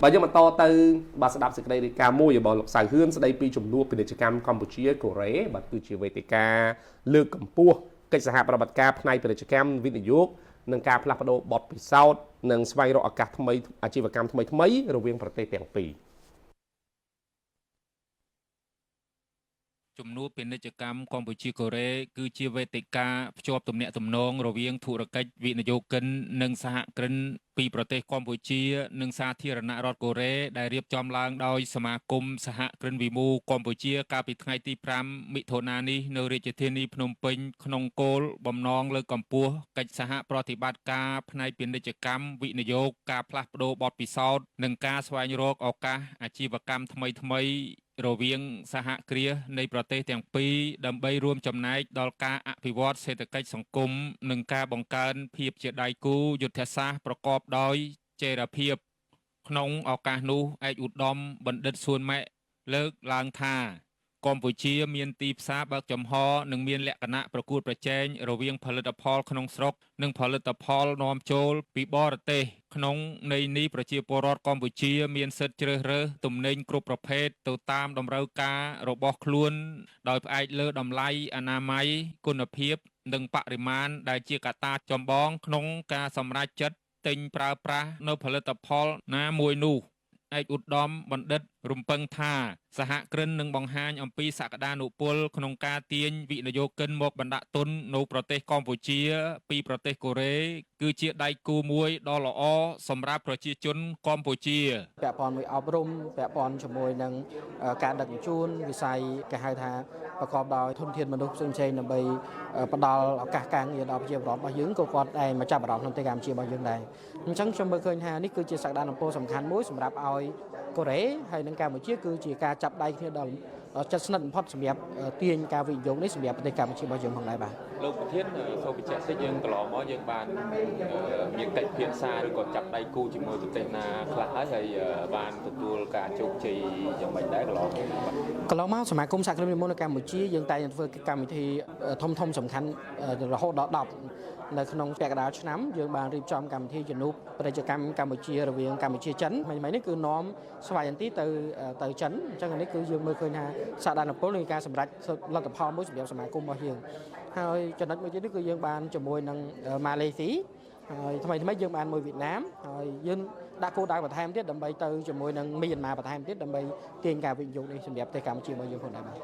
បើយើងបន្តទៅបាទស្ដាប់សេចក្តីរាយការណ៍មួយរបស់លោកសៅហឿនស្ដីពីជំនួបពាណិជ្ជកម្មកម្ពុជាកូរ៉េបាទគឺជាវេទិកាលើកកម្ពស់កិច្ចសហប្រតិបត្តិការផ្នែកពាណិជ្ជកម្មវិនិយោគនិងការផ្លាស់ប្ដូរបទពិសោធន៍និងស្វែងរកឱកាសថ្មីអាជីវកម្មថ្មីៗរវាងប្រទេសទាំងពីរជំនួបពាណិជ្ជកម្មកម្ពុជាកូរ៉េគឺជាវេទិកាភ្ជាប់ទំនាក់ទំនងរវាងធុរកិច្ចវិនិយោគិននិងសហគ្រិនពីប្រទេសកម្ពុជានិងសាធារណរដ្ឋកូរ៉េដែលរៀបចំឡើងដោយសមាគមសហគ្រិនវិមូកម្ពុជាកាលពីថ្ងៃទី5មិថុនានេះនៅរាជធានីភ្នំពេញក្នុងគោលបំណងលើកកម្ពស់កិច្ចសហប្រតិបត្តិការផ្នែកពាណិជ្ជកម្មវិនិយោគការផ្លាស់ប្ដូរបទពិសោធន៍និងការស្វែងរកឱកាសអាជីវកម្មថ្មីៗរវាងសហគ្រាសនៃប្រទេសទាំងពីរដើម្បីរួមចំណែកដល់ការអភិវឌ្ឍសេដ្ឋកិច្ចសង្គមនិងការបង្កើនភាពជាដៃគូយុទ្ធសាស្ត្រប្រកបដោយចីរភាពក្នុងឱកាសនោះឯកឧត្តមបណ្ឌិតសួនម៉ែកលើកឡើងថាកម្ពុជាមានទីផ្សារបើកចំហនិងមានលក្ខណៈប្រកួតប្រជែងរវាងផលិតផលក្នុងស្រុកនិងផលិតផលនាំចូលពីបរទេសក្នុងន័យនេះប្រជាពលរដ្ឋកម្ពុជាមានសិទ្ធិជ្រើសរើសទំនិញគ្រប់ប្រភេទទៅតាមតម្រូវការរបស់ខ្លួនដោយផ្អែកលើតម្លៃអនាម័យគុណភាពនិងបរិមាណដែលជាកត្តាចម្បងក្នុងការសម្រេចចិត្តទិញប្រើប្រាស់នៅផលិតផលណាមួយនោះឯកឧត្តមបណ្ឌិតរំពឹងថាសហគ្រិននឹងបង្ហាញអំពីសក្តានុពលក្នុងការទាញវិនិយោគិនមកបណ្ដាក់ទុននៅប្រទេសកម្ពុជាពីប្រទេសកូរ៉េគឺជាដៃគូមួយដ៏ល្អសម្រាប់ប្រជាជនកម្ពុជាពាក់ព័ន្ធមួយអប់រំពាក់ព័ន្ធជាមួយនឹងការដឹកជញ្ជូនវិស័យគេហៅថាប្រកបដោយធនធានមនុស្សផ្សេងៗដើម្បីផ្ដល់ឱកាសការងារដល់ប្រជាពលរដ្ឋរបស់យើងក៏គាត់ឯងមកចាប់អារម្មណ៍ក្នុងប្រទេសកម្ពុជារបស់យើងដែរអញ្ចឹងខ្ញុំមើលឃើញថានេះគឺជាសក្តានុពលសំខាន់មួយសម្រាប់ឲ្យកូរ៉េហើយនិងកម្ពុជាគឺជាការចាប់ដៃគ្នាដល់ចិត្តស្និទ្ធបំផុតសម្រាប់ទាញការវិនិយោគនេះសម្រាប់ប្រទេសកម្ពុជារបស់យើងផងដែរបាទលោកប្រធានសូមបញ្ជាក់តិចយើងកន្លងមកយើងបានមានកិច្ចពិភាក្សាឬក៏ចាប់ដៃគូជាមួយប្រទេសណាខ្លះហើយបានទទួលការជោគជ័យយ៉ាងម៉េចដែរកន្លងមកសមាគមសហគ្រិនវិមូលនៅកម្ពុជាយើងតែងធ្វើកម្មវិធីធំសំខាន់រហូតដល់10នៅក្នុងពាក់កណ្ដាលឆ្នាំយើងបានរៀបចំកម្មវិធីជំនួបពាណិជ្ជកម្មកម្ពុជារវាងកម្ពុជាចិនថ្មីនេះគឺនាំស្វ័យយន្ទីទៅចិនអញ្ចឹងនេះគឺយើងមើលឃើញថាសក្តានុពលនៃការសម្រេចលទ្ធផលមួយសម្រាប់សមាគមរបស់យើងហើយចំណុចមួយទៀតគឺយើងបានជាមួយនឹងម៉ាឡេស៊ីហើយថ្មីយើងបានមួយវៀតណាមហើយយើងដាក់គោលដៅបន្ថែមទៀតដើម្បីទៅជាមួយនឹងមីយ៉ាន់ម៉ាបន្ថែមទៀតដើម្បីទាញការវិនិយោគនេះសម្រាប់ប្រទេសកម្ពុជារបស់យើងផងដែរបាទ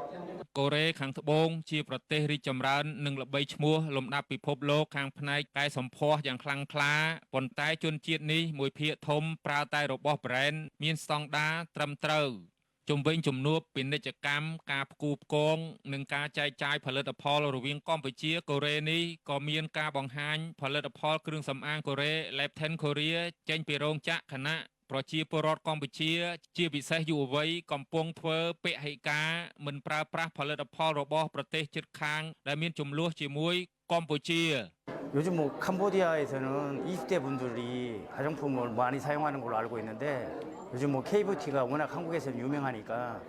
កូរ៉េខាងត្បូងជាប្រទេសរីកចម្រើននិងល្បីឈ្មោះលំដាប់ពិភពលោកខាងផ្នែកកែសម្ផស្សយ៉ាងខ្លាំងក្លាប៉ុន្តែជនជាតិនេះមួយភាគធំប្រើតែរបស់ brand មានស្តង់ដារត្រឹមត្រូវជំវិញជំនួបពាណិជ្ជកម្មការផ្គូផ្គងនិងការចែកចាយផលិតផលរវាងកម្ពុជាកូរ៉េនេះក៏មានការបង្ហាញផលិតផលគ្រឿងសម្អាងកូរ៉េ Lepton Korea ចេញពីរោងចក្រខណៈប្រជាពលរដ្ឋកម្ពុជាជាពិសេសយុវវ័យកំពុងធ្វើពហិការមិនប្រើប្រាស់ផលិតផលរបស់ប្រទេសជិតខាងដែលមានចំនួនជាមួយកម្ពុជា 요즘 뭐 캄보디아에서는 20대 분들이 화장품을 많이 사용하는 걸로 알고 있는데 요즘 뭐 K뷰티가 워낙 한국에서는 유명하니까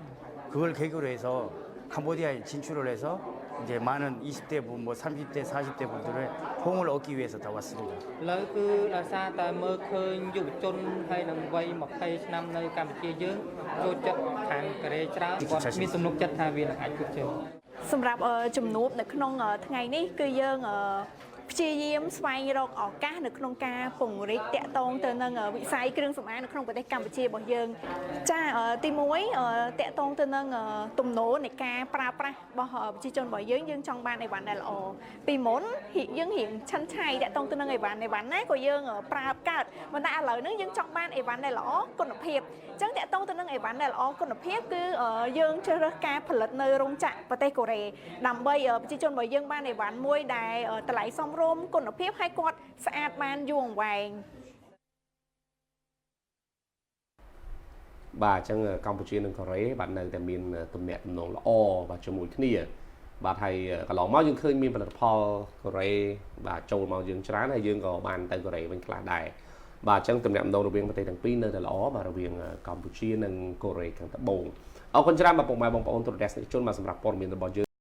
그걸 계기로 해서 캄보디아에 진출을 해서 이제 많은 20대 분, 뭐 30대, 40대 분들을 호응을 얻기 위해서 다 왔습니다. ឥឡូវគឺដោយសារតែមើលឃើញយុវជនហើយនឹងវ័យ20ឆ្នាំនៅកម្ពុជាយើងចូលចិត្តខាងកូរ៉េច្រើនគាត់មានទំនុកចិត្តថាវានឹងអាចជោគជ័យសម្រាប់ជំនួបនៅក្នុងថ្ងៃនេះគឺយើងព្យាយាមស្វែងរកឱកាសនៅក្នុងការពង្រីកតាក់ទងទៅនឹងវិស័យគ្រឿងសម្អាងនៅក្នុងប្រទេសកម្ពុជារបស់យើងចាទី1តាក់ទងទៅនឹងទំនោរនៃការប្រើប្រាស់របស់ប្រជាជនរបស់យើងចង់បានអីវ៉ាន់ដែលល្អពីមុនយើងរៀងឆិនឆៃតាក់ទងទៅនឹងអីវ៉ាន់ណាក៏យើងប្រើកើតប៉ុន្តែឥឡូវនេះយើងចង់បានអីវ៉ាន់ដែលល្អគុណភាពអញ្ចឹងតាក់ទងទៅនឹងអីវ៉ាន់ដែលល្អគុណភាពគឺយើងជ្រើសរើសការផលិតនៅរោងចក្រប្រទេសកូរ៉េដើម្បីប្រជាជនរបស់យើងបានអីវ៉ាន់មួយដែលតម្លៃសមរម្យគុណភាពឲ្យគាត់ស្អាតបានយូរអង្វែងបាទអញ្ចឹងកម្ពុជានិងកូរ៉េបាទនៅតែមានទំនាក់ទំនងល្អបាទជាមួយគ្នាបាទហើយកន្លងមកយើងឃើញមានផលិតផលកូរ៉េបាទចូលមកយើងច្រើនហើយយើងក៏បានទៅកូរ៉េវិញខ្លះដែរបាទអញ្ចឹងទំនាក់ទំនងរវាងប្រទេសទាំងពីរនៅតែល្អបាទរវាងកម្ពុជានិងកូរ៉េខាងត្បូងអរគុណច្រើនបាទពុកម៉ែបងប្អូនទូរទស្សនិកជនបាទសម្រាប់ព័ត៌មានរបស់យើង